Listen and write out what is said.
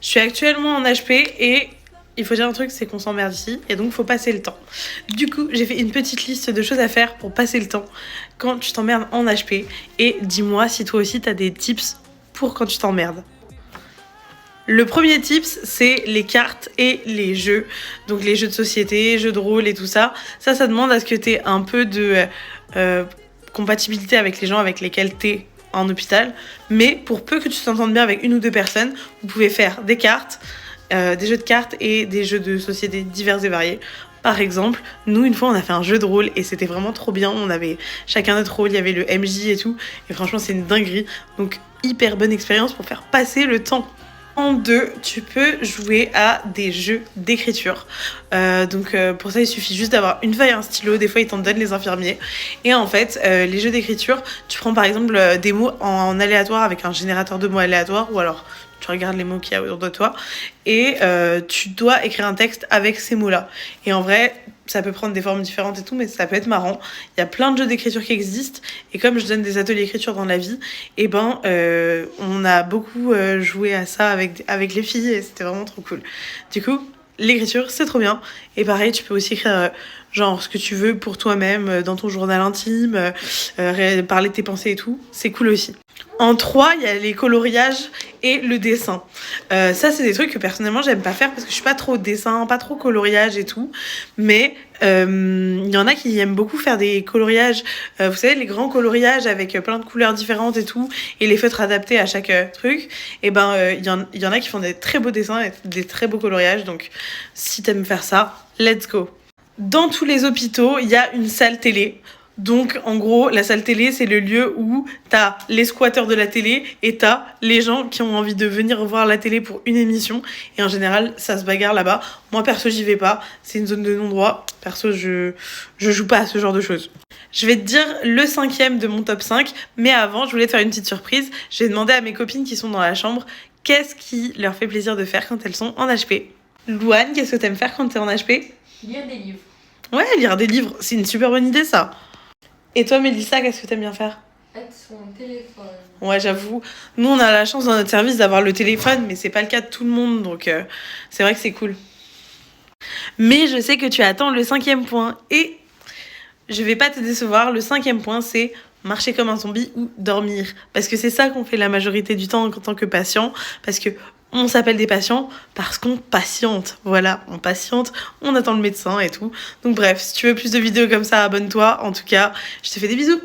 Je suis actuellement en HP et il faut dire un truc, c'est qu'on s'emmerde ici et donc faut passer le temps. Du coup, j'ai fait une petite liste de choses à faire pour passer le temps quand tu t'emmerdes en HP. Et dis-moi si toi aussi t'as des tips pour quand tu t'emmerdes. Le premier tips, c'est les cartes et les jeux. Donc les jeux de société, jeux de rôle et tout ça. Ça demande à ce que tu aies un peu de compatibilité avec les gens avec lesquels tu es en hôpital. Mais pour peu que tu t'entendes bien avec une ou deux personnes, vous pouvez faire des cartes, des jeux de cartes et des jeux de société divers et variés. Par exemple, nous, une fois, on a fait un jeu de rôle et c'était vraiment trop bien. On avait chacun notre rôle, il y avait le MJ et tout. Et franchement, c'est une dinguerie. Donc, hyper bonne expérience pour faire passer le temps. En deux, tu peux jouer à des jeux d'écriture. Pour ça, il suffit juste d'avoir une feuille et un stylo. Des fois, ils t'en donnent les infirmiers. Et en fait, les jeux d'écriture, tu prends par exemple des mots en aléatoire avec un générateur de mots aléatoire ou alors tu regardes les mots qu'il y a autour de toi et tu dois écrire un texte avec ces mots-là. Et en vrai, ça peut prendre des formes différentes et tout, mais ça peut être marrant. Il y a plein de jeux d'écriture qui existent. Et comme je donne des ateliers d'écriture dans la vie, et on a beaucoup joué à ça avec les filles et c'était vraiment trop cool. Du coup, l'écriture, c'est trop bien. Et pareil, tu peux aussi écrire genre ce que tu veux pour toi-même, dans ton journal intime, parler de tes pensées et tout. C'est cool aussi. En 3, il y a les coloriages et le dessin. Ça, c'est des trucs que personnellement, j'aime pas faire parce que je suis pas trop dessin, pas trop coloriage et tout. Mais il y en a qui aiment beaucoup faire des coloriages. Vous savez, les grands coloriages avec plein de couleurs différentes et tout. Et les feutres adaptés à chaque truc. Et il y en a qui font des très beaux dessins et des très beaux coloriages. Donc, si t'aimes faire ça, let's go. Dans tous les hôpitaux, il y a une salle télé. Donc, en gros, la salle télé, c'est le lieu où t'as les squatteurs de la télé et t'as les gens qui ont envie de venir voir la télé pour une émission. Et en général, ça se bagarre là-bas. Moi, perso, j'y vais pas. C'est une zone de non-droit. Perso, je joue pas à ce genre de choses. Je vais te dire le 5e de mon top 5. Mais avant, je voulais te faire une petite surprise. J'ai demandé à mes copines qui sont dans la chambre qu'est-ce qui leur fait plaisir de faire quand elles sont en HP. Louane, qu'est-ce que t'aimes faire quand t'es en HP ? Lire des livres. Ouais, lire des livres. C'est une super bonne idée, ça. Et toi, Mélissa, qu'est-ce que t'aimes bien faire ? Être sur mon téléphone. Ouais, j'avoue. Nous, on a la chance dans notre service d'avoir le téléphone, mais c'est pas le cas de tout le monde, donc c'est vrai que c'est cool. Mais je sais que tu attends le 5e point, et je vais pas te décevoir. Le 5e point, c'est marcher comme un zombie ou dormir. Parce que c'est ça qu'on fait la majorité du temps en tant que patient, parce que on s'appelle des patients parce qu'on patiente. Voilà, on patiente, on attend le médecin et tout. Donc bref, si tu veux plus de vidéos comme ça, abonne-toi. En tout cas, je te fais des bisous.